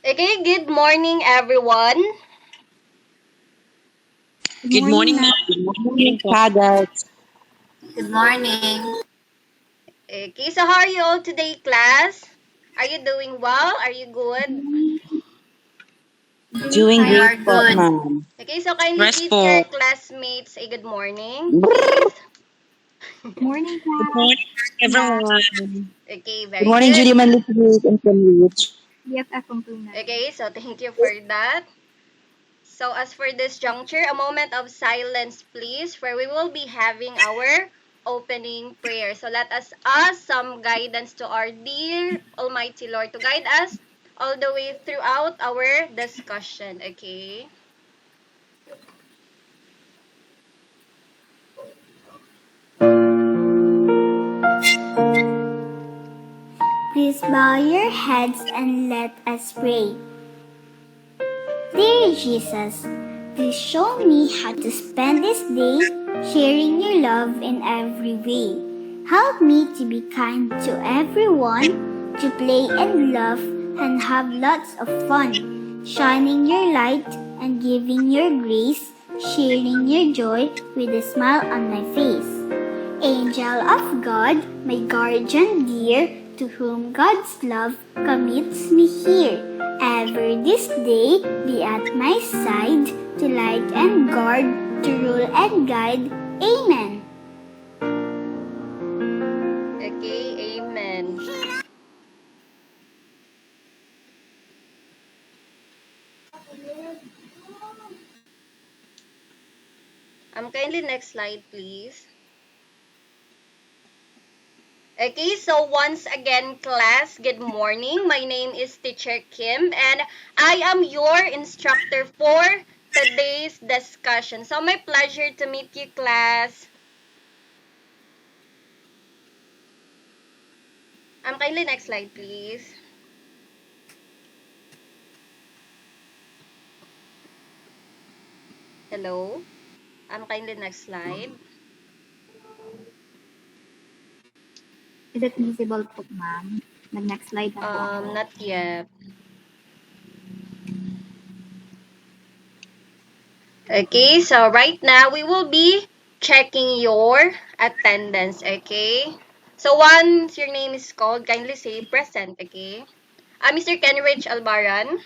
Okay, good morning, everyone. Good morning, ma'am. Good morning, Kadat. Good morning. Okay, so how are you all today, class? Are you doing well? Are you good? Doing We great are po, good. ma'am. Okay, so kindly Rest greet your po. classmates a good morning, please. Morning, Good class. morning, everyone. Okay, Good very morning, good. Judy Manlipit and Kenrich. BFF ang tunay. Okay, so thank you for that. So as for this juncture, a moment of silence, please, where we will be having our opening prayer. So let us ask some guidance to our dear Almighty Lord to guide us all the way throughout our discussion, okay? Please bow your heads and let us pray. Dear Jesus, please show me how to spend this day sharing your love in every way. Help me to be kind to everyone, to play and laugh and have lots of fun, shining your light and giving your grace, sharing your joy with a smile on my face. Angel of God, my guardian dear, to whom God's love commits me here. Ever this day be at my side, to light and guard, to rule and guide. Amen. Okay, amen. Kindly next slide, please. Okay, so once again, class, good morning. My name is Teacher Kim, and I am your instructor for today's discussion. So, my pleasure to meet you, class. Kindly next slide, please. Hello? Kindly next slide. Is it visible po, ma'am? Nag-next slide na po ako. Not yet. Okay, so right now we will be checking your attendance, okay? So once your name is called, kindly say present, okay? Mr. Kenrich Albaran.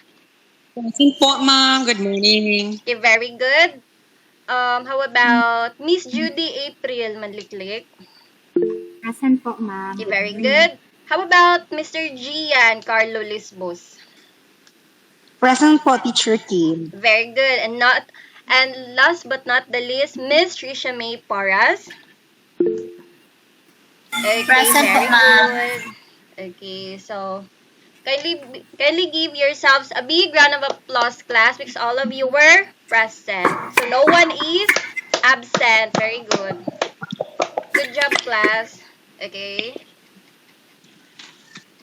Present po, ma'am. Good morning. Okay, very good. How about Miss Judy April Manliklik? Present po, ma'am. Okay, very good. How about Mr. Gian Carlo Lisbos? Present po, Teacher Kim. Very good. And last but not the least, Miss Trisha May Paras. Okay, Present po, very ma'am. good. Okay, so kindly give yourselves a big round of applause, class, because all of you were present. So no one is absent. Very good. Good job, class. Okay.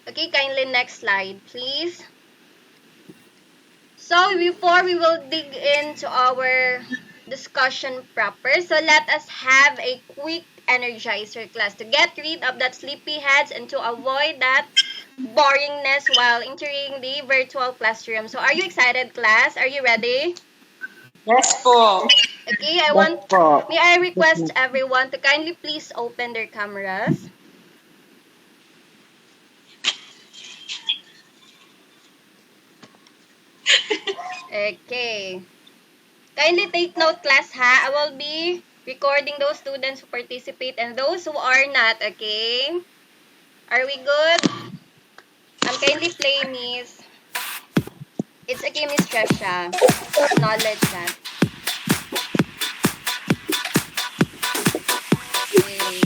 Okay, kindly next slide, please. So before we will dig into our discussion proper, so let us have a quick energizer class to get rid of that sleepy heads and to avoid that boringness while entering the virtual classroom. So are you excited, class? Are you ready? Yes po. Okay, Yes po. may I request everyone to kindly please open their cameras. Okay. Kindly take note, class, ha? I will be recording those students who participate and those who are not, okay? Are we good? Kindly play, miss. It's okay, Miss Tresha. Acknowledge that. Okay.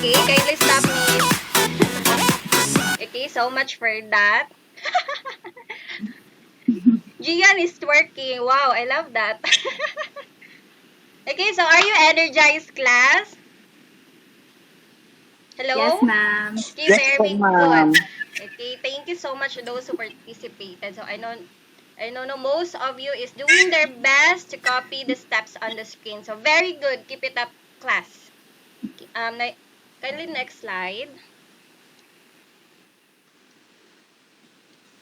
Okay, kindly stop, miss. Okay, so much for that. Gian is twerking. Wow, I love that. Okay, so are you energized, class? Yes, Hello? ma'am. Okay, Yes po, very ma'am. good. Okay, thank you so much to those who participated. So I know no, most of you is doing their best to copy the steps on the screen. So very good. Keep it up, class. Okay, kindly next slide.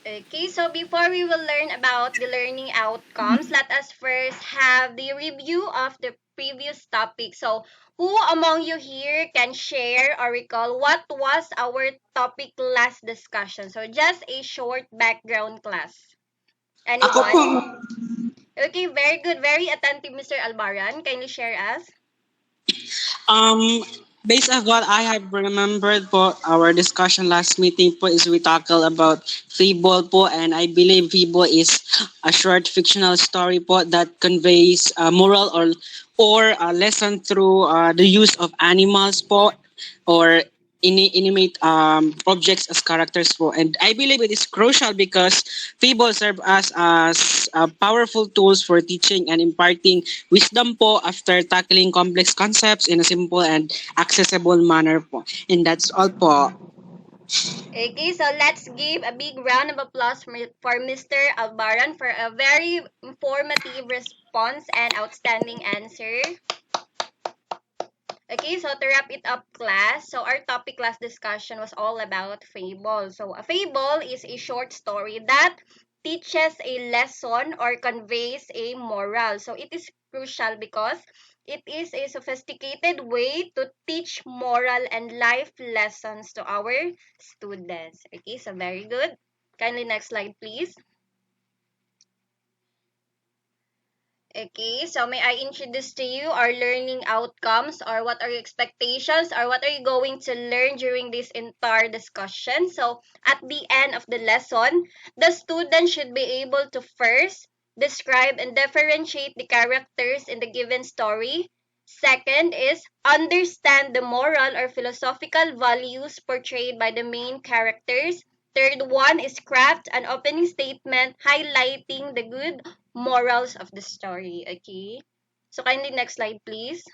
Okay, so before we will learn about the learning outcomes, let us first have the review of the previous topic. So, who among you here can share or recall what was our topic last discussion? So, just a short background class. Ako po, Anyone? Okay, very good. Very attentive, Mr. Albaran. Kindly share us. Um, based on what I have remembered po, our discussion last meeting po is we tackle about Fable po, and I believe Fable is a short fictional story po that conveys a moral or a lesson through the use of animals po or inanimate objects as characters po. And I believe it is crucial because Fable serve us as powerful tools for teaching and imparting wisdom po after tackling complex concepts in a simple and accessible manner po. And that's all po. Okay, so let's give a big round of applause for Mr. Albaran for a very informative response and outstanding answer. Okay, so to wrap it up, class, so our topic class discussion was all about fable. So a fable is a short story that teaches a lesson or conveys a moral. So it is crucial because it is a sophisticated way to teach moral and life lessons to our students. Okay, so very good. Kindly next slide, please. Okay, so may I introduce to you our learning outcomes or what are your expectations or what are you going to learn during this entire discussion? So, at the end of the lesson, the student should be able to first describe and differentiate the characters in the given story. Second is understand the moral or philosophical values portrayed by the main characters. Third one is craft an opening statement highlighting the good morals of the story. Okay. So kindly next slide, please.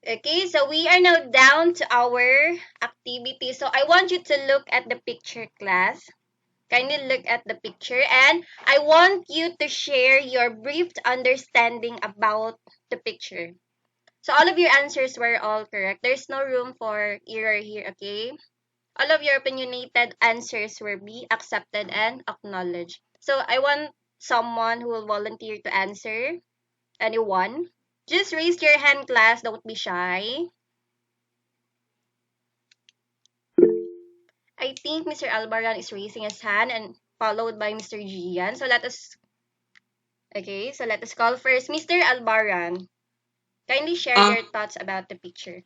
Okay, so we are now down to our activity. So I want you to look at the picture, class. Kindly look at the picture and I want you to share your brief understanding about the picture. So all of your answers were all correct. There's no room for error here, okay? All of your opinionated answers will be accepted and acknowledged. So I want someone who will volunteer to answer. Anyone? Just raise your hand, class. Don't be shy. I think Mr. Albaran is raising his hand and followed by Mr. Gian. So let us call first Mr. Albaran. Kindly share Um, your thoughts about the picture.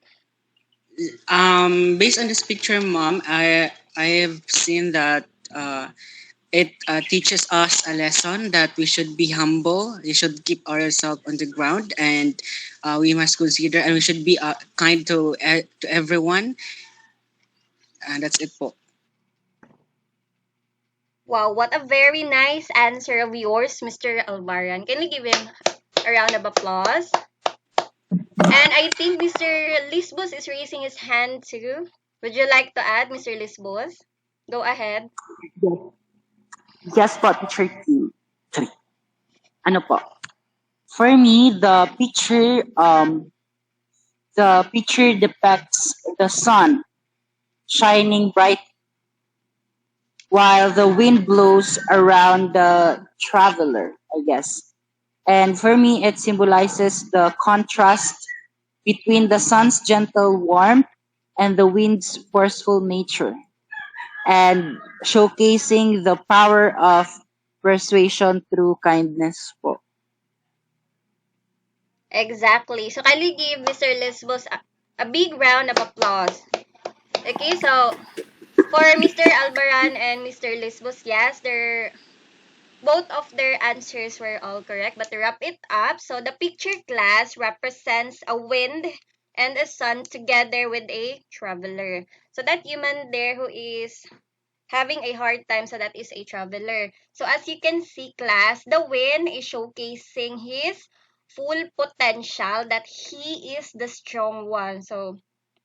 based on this picture, mom, I have seen that it teaches us a lesson that we should be humble. We should keep ourselves on the ground, and we must consider, and we should be kind to everyone. And that's it po. Wow, what a very nice answer of yours, Mr. Albaran. Can you give him a round of applause? And I think Mr. Lisbos is raising his hand too. Would you like to add, Mr. Lisbos? Go ahead. Yes po, teacher Q. Sorry. Ano po? For me, the picture depicts the sun shining bright while the wind blows around the traveler, I guess. And for me, it symbolizes the contrast between the sun's gentle warmth and the wind's forceful nature, and showcasing the power of persuasion through kindness po. Exactly. So kindly give Mr. Lisbos a big round of applause. Okay, so for Mr. Albaran and Mr. Lisbos, yes, both of their answers were all correct. But to wrap it up, so the picture class represents a wind and a sun together with a traveler. So that human there who is having a hard time, so that is a traveler. So as you can see, class, the wind is showcasing his full potential, that he is the strong one. So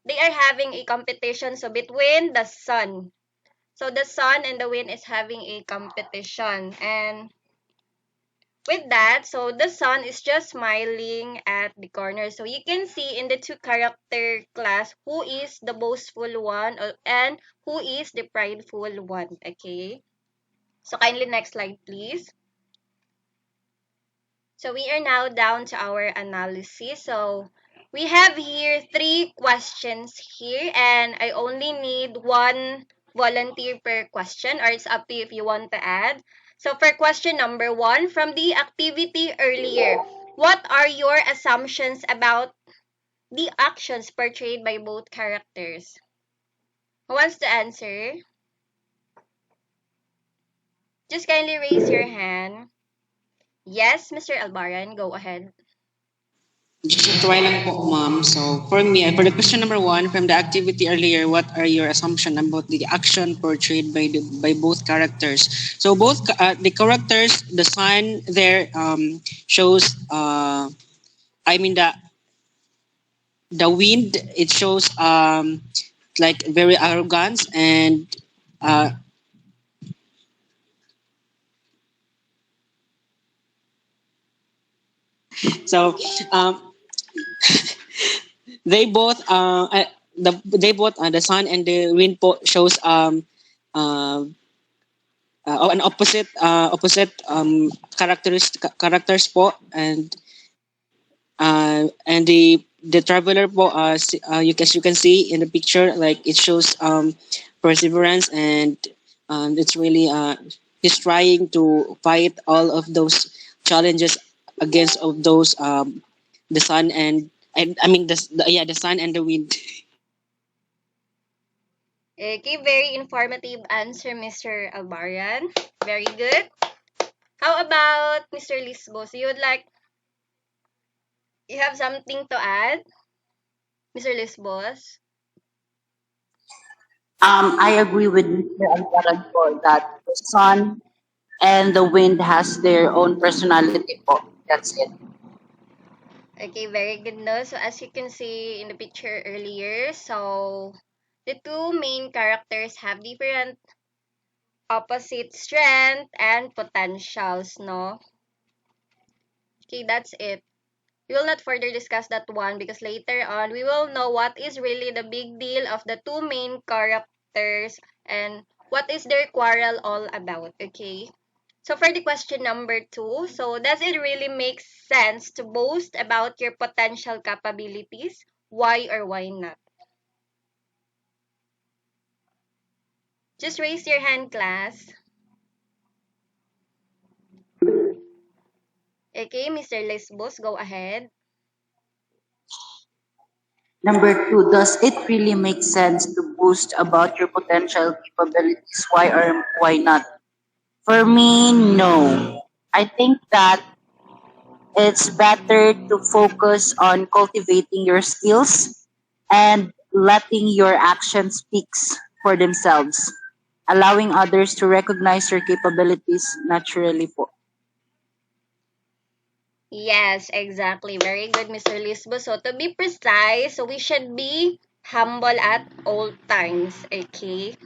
they are having a competition, so between the sun. So the sun and the wind is having a competition. And with that, so the sun is just smiling at the corner. So you can see in the two character class who is the boastful one and who is the prideful one. Okay. So kindly next slide, please. So we are now down to our analysis. So we have here three questions here, and I only need one volunteer per question, or it's up to you if you want to add. So for question number one, from the activity earlier, what are your assumptions about the actions portrayed by both characters? Who wants to answer? Just kindly raise your hand. Yes, Mr. Albaran, go ahead. Just a try lang po, ma'am. So, for me, for the question number one, from the activity earlier, what are your assumption about the action portrayed by both characters? So, both the characters, the sign there shows, I mean, the wind, it shows like very arrogant and uh, so um, they both the sun and the wind shows uh, an opposite characters po, and the traveler po, you can see in the picture, like it shows perseverance, and it's really he's trying to fight all of those challenges against of those the sun and I mean the sun and the wind. Okay, very informative answer, Mr. Albaran. Very good. How about Mr. Lisbos? You have something to add, Mr. Lisbos? I agree with Mr. Alvaran po that the sun and the wind has their own personality po. That's it. Okay, very good no. So as you can see in the picture earlier, so the two main characters have different opposite strength and potentials, no? Okay, that's it. We will not further discuss that one because later on we will know what is really the big deal of the two main characters and what is their quarrel all about, okay? So for the question number two, so does it really make sense to boast about your potential capabilities? Why or why not? Just raise your hand, class. Okay, Mr. Lesbos, go ahead. Number two, does it really make sense to boast about your potential capabilities? Why or why not? For me, no. I think that it's better to focus on cultivating your skills and letting your actions speak for themselves, allowing others to recognize your capabilities naturally po. Yes, exactly. Very good, Mr. Lisbos. So to be precise, so we should be humble at all times, okay?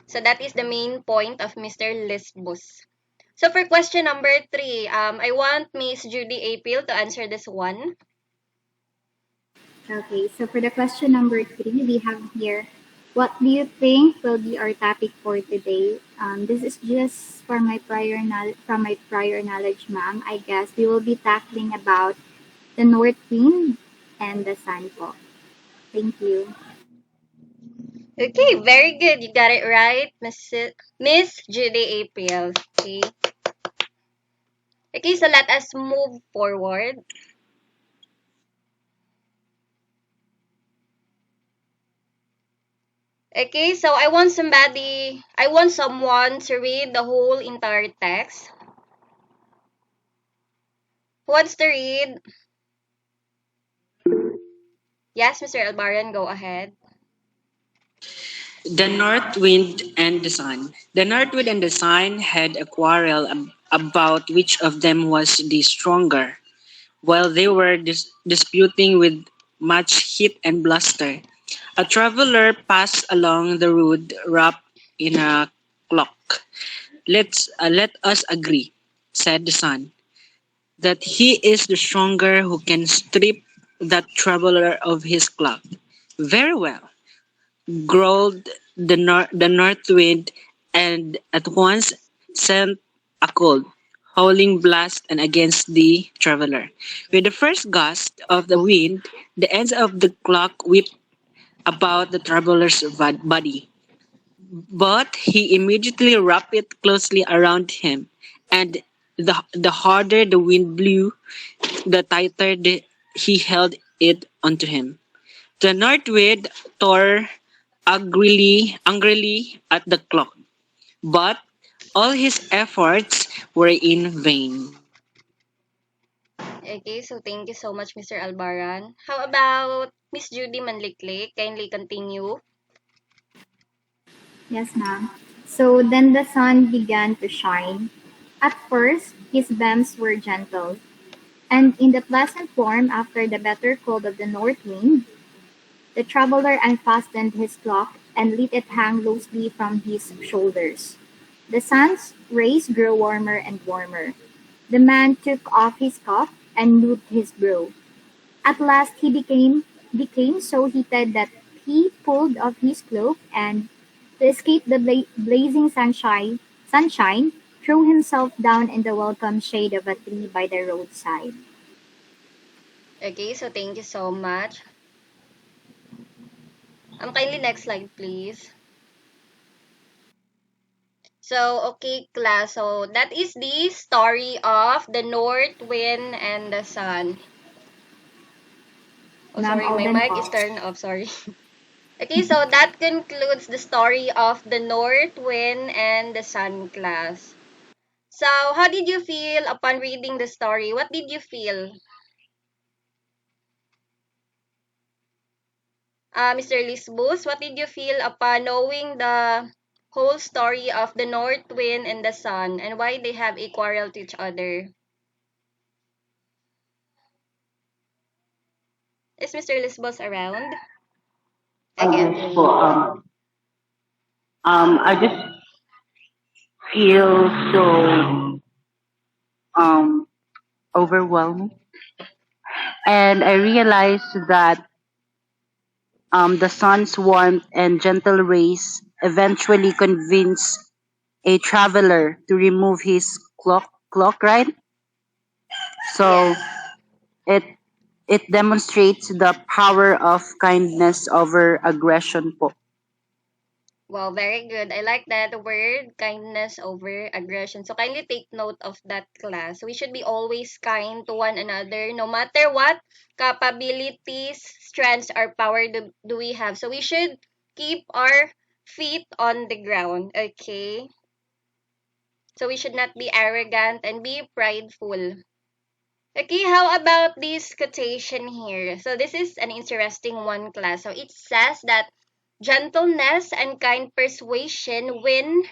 So that is the main point of Mr. Lisbos. So for question number three, I want Miss Judy April to answer this one. Okay, so for the question number three, we have here, what do you think will be our topic for today? This is just for my from my prior knowledge, ma'am. I guess we will be tackling about the North Wind and the Sun po. Thank you. Okay, very good. You got it right, Miss Judy April. Okay. Okay, so let us move forward. Okay, so I want someone to read the whole entire text. Who wants to read? Yes, Mr. Albaran, go ahead. The North Wind and the Sun. The North Wind and the Sun had a quarrel about which of them was the stronger. While they were disputing with much heat and bluster, a traveler passed along the road wrapped in a cloak. Let us agree, said the Sun, that he is the stronger who can strip that traveler of his cloak. Very well, growled the north wind, and at once sent a cold, howling blast and against the traveler. With the first gust of the wind, the ends of the clock whipped about the traveler's body, but he immediately wrapped it closely around him, and the harder the wind blew, the tighter he held it onto him. The north wind tore angrily at the clock, but all his efforts were in vain. Okay, so thank you so much, Mr. Albaran. How about Miss Judy Manliklik? Kindly continue. Yes, ma'am. So then the sun began to shine. At first, his beams were gentle, and in the pleasant warmth after the bitter cold of the north wind, the traveler unfastened his cloak and let it hang loosely from his shoulders. The sun's rays grew warmer and warmer. The man took off his cuff and moved his brow. At last he became so heated that he pulled off his cloak and, to escape the blazing sunshine, threw himself down in the welcome shade of a tree by the roadside. Okay, so thank you so much. Kindly next slide, please. So, okay, class. So, that is the story of the North Wind and the Sun. Oh, Ma'am sorry, my Alden mic po. is turned off. Sorry. Okay, so that concludes the story of the North Wind and the Sun class. So, how did you feel upon reading the story? What did you feel? Mr. Lisbus, what did you feel upon knowing the whole story of the North Wind and the Sun and why they have a quarrel to each other? Is Mr. Lisbus around? Again? Yes po. I just feel so um overwhelmed, and I realized that the sun's warmth and gentle rays eventually convince a traveler to remove his clock, right? So Yes. it it demonstrates the power of kindness over aggression po. Wow, very good. I like that word, kindness over aggression. So kindly take note of that class. We should be always kind to one another, no matter what capabilities, strengths, or power do we have. So we should keep our feet on the ground, okay? So we should not be arrogant and be prideful. Okay, how about this quotation here? So this is an interesting one, class. So it says that gentleness and kind persuasion win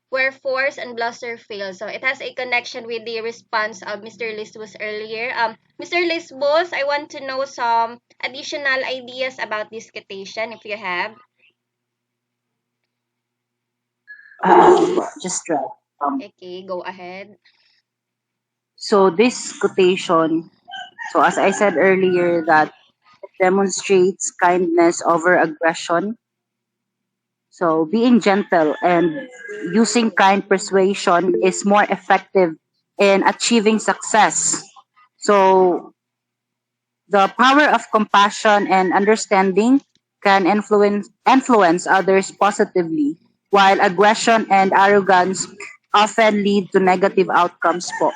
where force and bluster fail. So it has a connection with the response of Mr. Lisbus earlier. Mr. Lisbus, I want to know some additional ideas about this quotation if you have. Just right. Okay, go ahead. So this quotation, so as I said earlier, that it demonstrates kindness over aggression. So being gentle and using kind persuasion is more effective in achieving success. So the power of compassion and understanding can influence others positively, while aggression and arrogance often lead to negative outcomes po.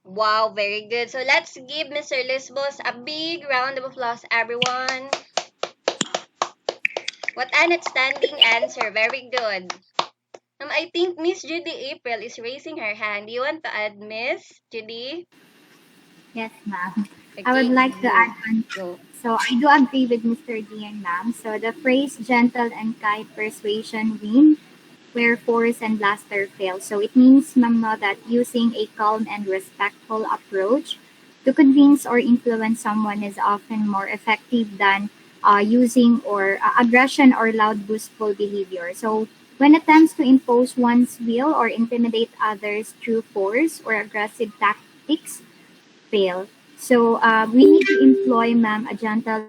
Wow, very good. So let's give Mr. Lisbos a big round of applause, everyone. What an outstanding answer. Very good. Now, I think Miss Judy April is raising her hand. Do you want to add, Miss Judy? Yes, ma'am. I would Okay, like to add good. on. Go. So I do agree with Mr. D and ma'am. So the phrase gentle and kind persuasion win where force and laughter fail. So it means, ma'am, no, that using a calm and respectful approach to convince or influence someone is often more effective than using or aggression or loud boastful behavior. So when attempts to impose one's will or intimidate others through force or aggressive tactics fail. So we need to employ, ma'am, a gentle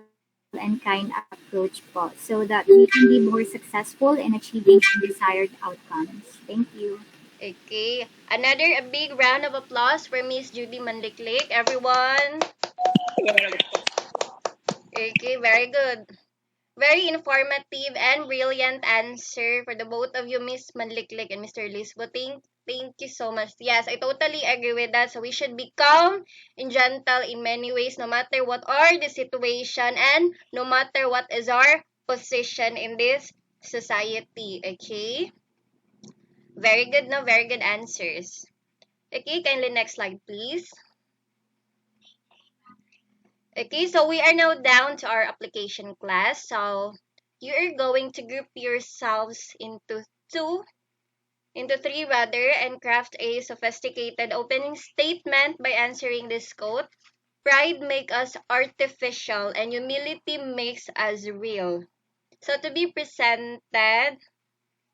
and kind approach po, so that we can be more successful in achieving desired outcomes. Thank you. Okay. Another a big round of applause for Miss Judy Mandiklik, everyone. Okay, very good. Very informative and brilliant answer for the both of you, Miss Manliklik and Mr. Lisbo. Thank you so much. Yes, I totally agree with that. So we should be calm and gentle in many ways, no matter what are the situation and no matter what is our position in this society. Okay? Very good, no? Very good answers. Okay, kindly next slide, please. Okay, so we are now down to our application class. So you are going to group yourselves two, into three rather, and craft a sophisticated opening statement by answering this quote. Pride makes us artificial and humility makes us real. So to be presented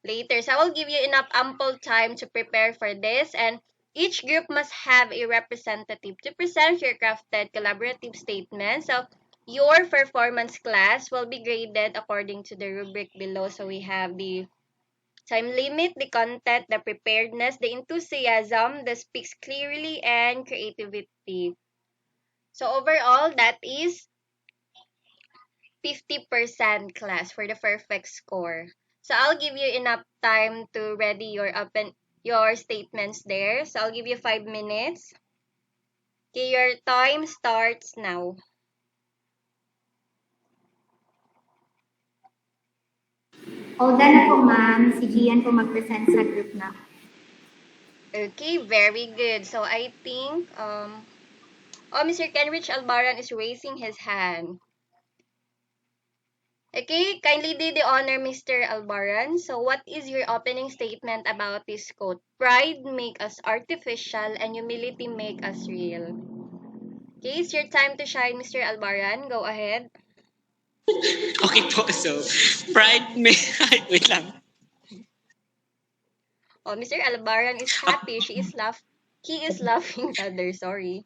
later. So I will give you enough ample time to prepare for this, and each group must have a representative to present your crafted collaborative statement. So your performance class will be graded according to the rubric below. So we have the time limit, the content, the preparedness, the enthusiasm, the speaks clearly, and creativity. So overall, that is 50% class for the perfect score. So I'll give you enough time to ready your statements there. So I'll give you 5 minutes. Okay, your time starts now. Hold on na po, ma'am. Si Gian po mag-present sa group na. Okay, very good. So I think Mr. Kenrich Albaran is raising his hand. Okay, kindly do the honor, Mr. Albaran. So what is your opening statement about this quote? Pride make us artificial and humility make us real. Okay, it's your time to shine, Mr. Albaran. Go ahead. Okay po, so pride may... Wait lang. Oh, Mr. Albaran is happy. He is laughing rather, sorry.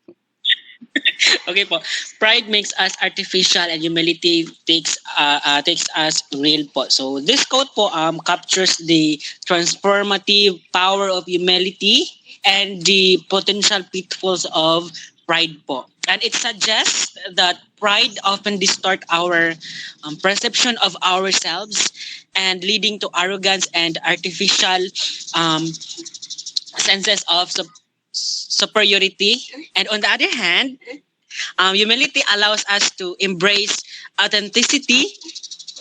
Okay po. Pride makes us artificial and humility takes us real po. So this quote po captures the transformative power of humility and the potential pitfalls of pride po. And it suggests that pride often distort our perception of ourselves and leading to arrogance and artificial um, senses of superiority. And on the other hand, humility allows us to embrace authenticity,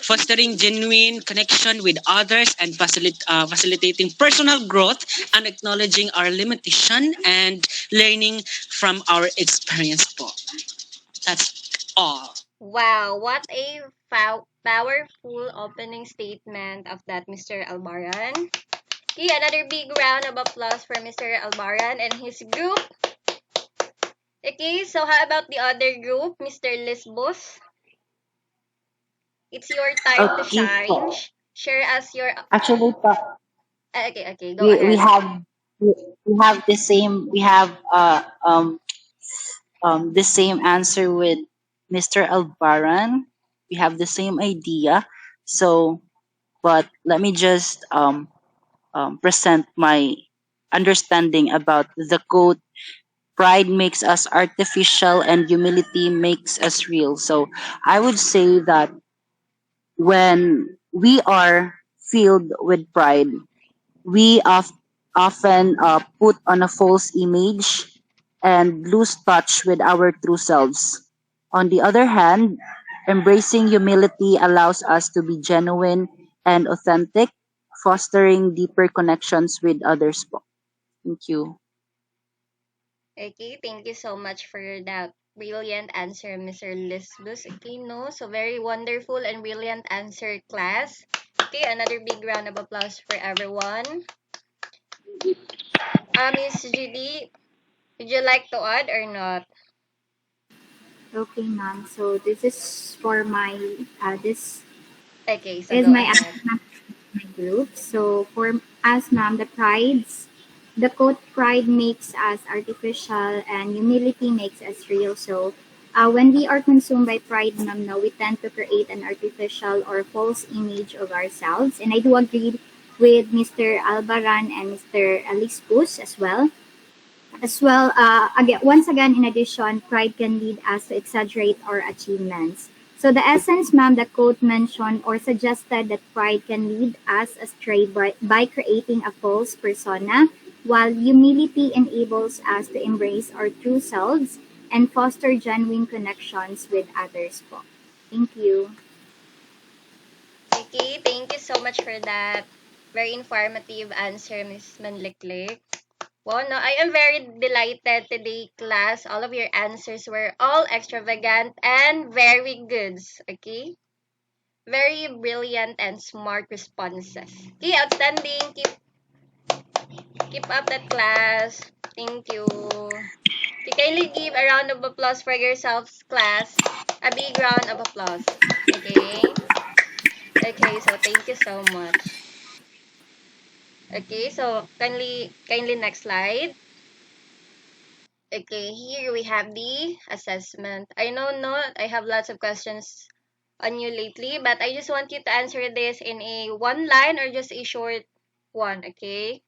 fostering genuine connection with others and facilitating personal growth and acknowledging our limitation and learning from our experience po. That's all. Wow, what a powerful opening statement of that, Mr. Albaran. Okay, another big round of applause for Mr. Albaran and his group. Okay, so how about the other group, Mr. Lisbos? It's your time to Okay shine. po. Share us your. Actually po, Okay, go we ahead. have we have the same the same answer with Mr. Albaran. We have the same idea. So, but let me just present my understanding about the quote. Pride makes us artificial and humility makes us real. So I would say that when we are filled with pride, we often put on a false image and lose touch with our true selves. On the other hand, embracing humility allows us to be genuine and authentic, fostering deeper connections with others po. Thank you. Okay, thank you so much for that brilliant answer, Mr. Lisbus. Okay, no, so very wonderful and brilliant answer, class. Okay, another big round of applause for everyone. Miss Judy, would you like to add or not? Okay, ma'am. So this is for my this Okay, so is go my ahead. my group. So for us, ma'am, the quote pride makes us artificial and humility makes us real. So when we are consumed by pride, ma'am, no, we tend to create an artificial or false image of ourselves. And I do agree with Mr. Albaran and Mr. Alispus as well. Once again, in addition, pride can lead us to exaggerate our achievements. So the essence, ma'am, the quote mentioned or suggested that pride can lead us astray by creating a false persona, while humility enables us to embrace our true selves and foster genuine connections with others po. Thank you. Okay, thank you so much for that very informative answer, Miss Manliklik. Well, no, I am very delighted today, class. All of your answers were all extravagant and very good. Okay? Very brilliant and smart responses. Okay, outstanding. Keep up that class. Thank you. Okay, kindly give a round of applause for yourselves, class. A big round of applause. Okay? Okay, so thank you so much. Okay, so kindly next slide. Okay, here we have the assessment. I know not I have lots of questions on you lately, but I just want you to answer this in a one line or just a short one, okay?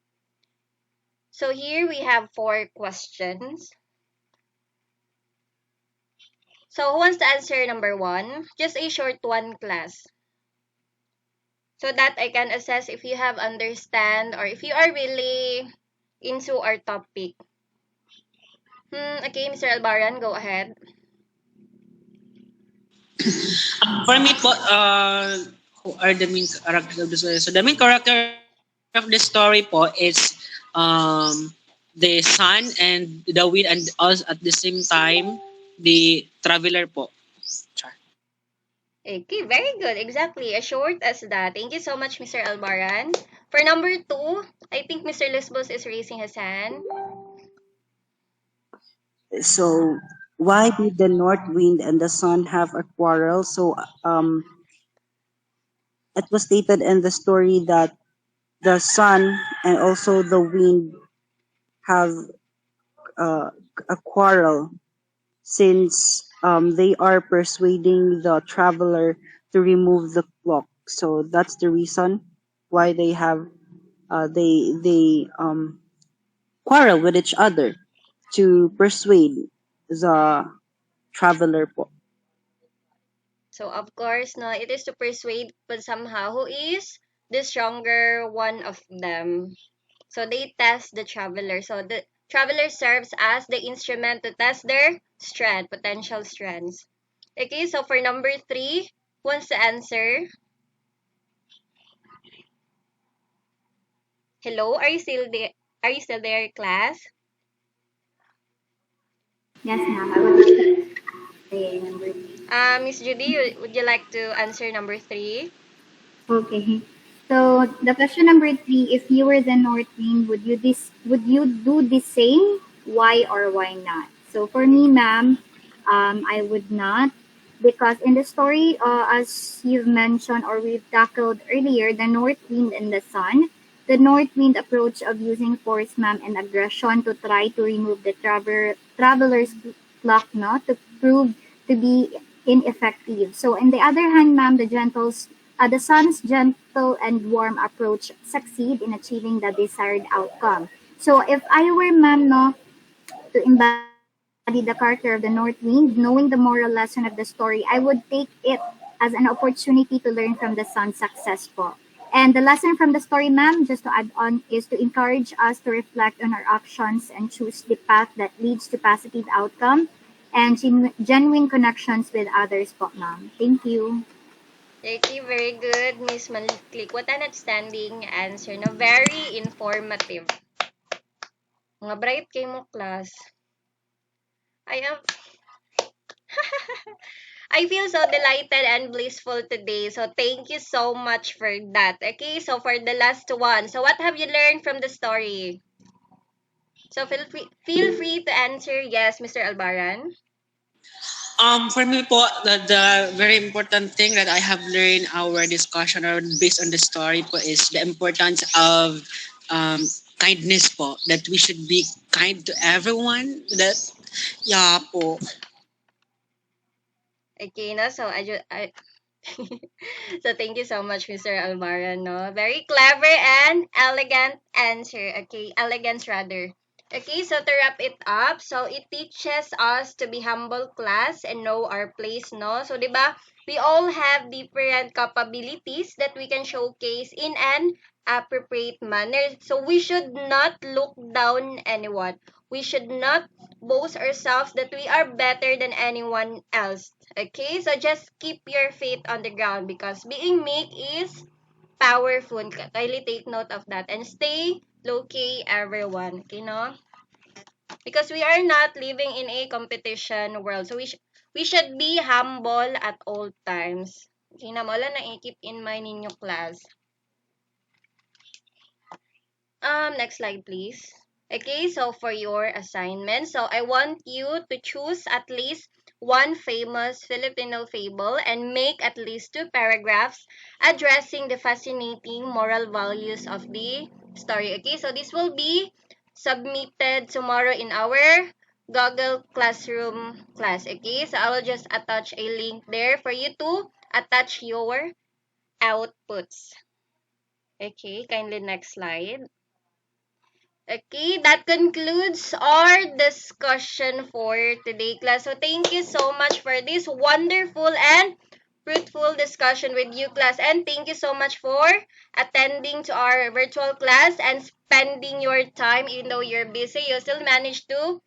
So here we have 4 questions. So who wants to answer number 1? Just a short one, class. So that I can assess if you have understand or if you are really into our topic. Okay, Mr. Albaran, go ahead. For me po, who are the main character of the story? So the main character of the story po is the sun and the wind, and also at the same time the traveler po. Char. Okay, very good. Exactly. As short as that. Thank you so much, Mr. Albaran. For number 2, I think Mr. Lisbos is raising his hand. So why did the north wind and the sun have a quarrel? So it was stated in the story that the sun and also the wind have uh, a quarrel since they are persuading the traveler to remove the clock. So that's the reason why they have they quarrel with each other to persuade the traveler po. So, of course, no, it is to persuade but somehow who is the stronger one of them. So, they test the traveler. So, the traveler serves as the instrument to test their strength, potential strengths. Okay, so for number 3, who wants to answer? Hello, are you still there? Are you still there, class? Yes, ma'am. I would like to say number three. Miss Judy, would you like to answer number 3? Okay. So the question number three: if you were the North Wind, would you do the same? Why or why not? So for me, ma'am, I would not, because in the story, as you've mentioned or we've tackled earlier, the North Wind and the Sun. The North Wind approach of using force, ma'am, and aggression to try to remove the traveler's clock, no, to prove to be ineffective. So, on the other hand, ma'am, the sun's gentle and warm approach succeed in achieving the desired outcome. So, if I were, ma'am, no, to embody the character of the North Wind, knowing the moral lesson of the story, I would take it as an opportunity to learn from the sun's success po. And the lesson from the story, ma'am, just to add on, is to encourage us to reflect on our actions and choose the path that leads to positive outcome and genuine connections with others po, ma'am. Thank you. Okay, very good, Miss Maliklik. What an outstanding answer. No? Very informative. Mga bright kayo mo, class. I am I feel so delighted and blissful today. So thank you so much for that. Okay, so for the last one. So what have you learned from the story? So feel free to answer yes, Mr. Albaran. For me po, the very important thing that I have learned our discussion or based on the story po is the importance of um, kindness po. That we should be kind to everyone. That, yeah po. Okay, no? So I so thank you so much, Mr. Albaran. No, very clever and elegant answer. Okay, elegance rather. Okay, so to wrap it up, so it teaches us to be humble class and know our place, no? So, di ba, we all have different capabilities that we can showcase in an appropriate manner. So, we should not look down anyone. We should not boast ourselves that we are better than anyone else. Okay, so just keep your feet on the ground because being meek is powerful. Kindly take note of that and stay low key, everyone. Okay, no? Because we are not living in a competition world. So we should be humble at all times. Okay na, wala na i-keep in mind ninyo class. Next slide please. Okay, so for your assignment, so I want you to choose at least one famous Filipino fable and make at least 2 paragraphs addressing the fascinating moral values of the story. Okay, so this will be submitted tomorrow in our Google Classroom class. Okay, so I will just attach a link there for you to attach your outputs. Okay, kindly next slide. Okay, that concludes our discussion for today, class. So thank you so much for this wonderful and fruitful discussion with you, class. And thank you so much for attending to our virtual class and spending your time, even though you're busy, you still managed to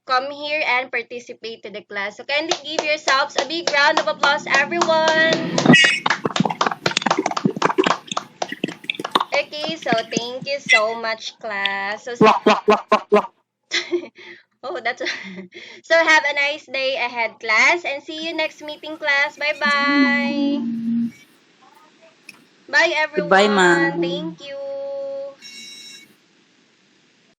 come here and participate to the class. So kindly give yourselves a big round of applause, everyone. Okay, so thank you so much, class. So oh, that's so have a nice day ahead, class, and see you next meeting, class. Bye bye. Bye, Goodbye, everyone. ma'am. Thank you.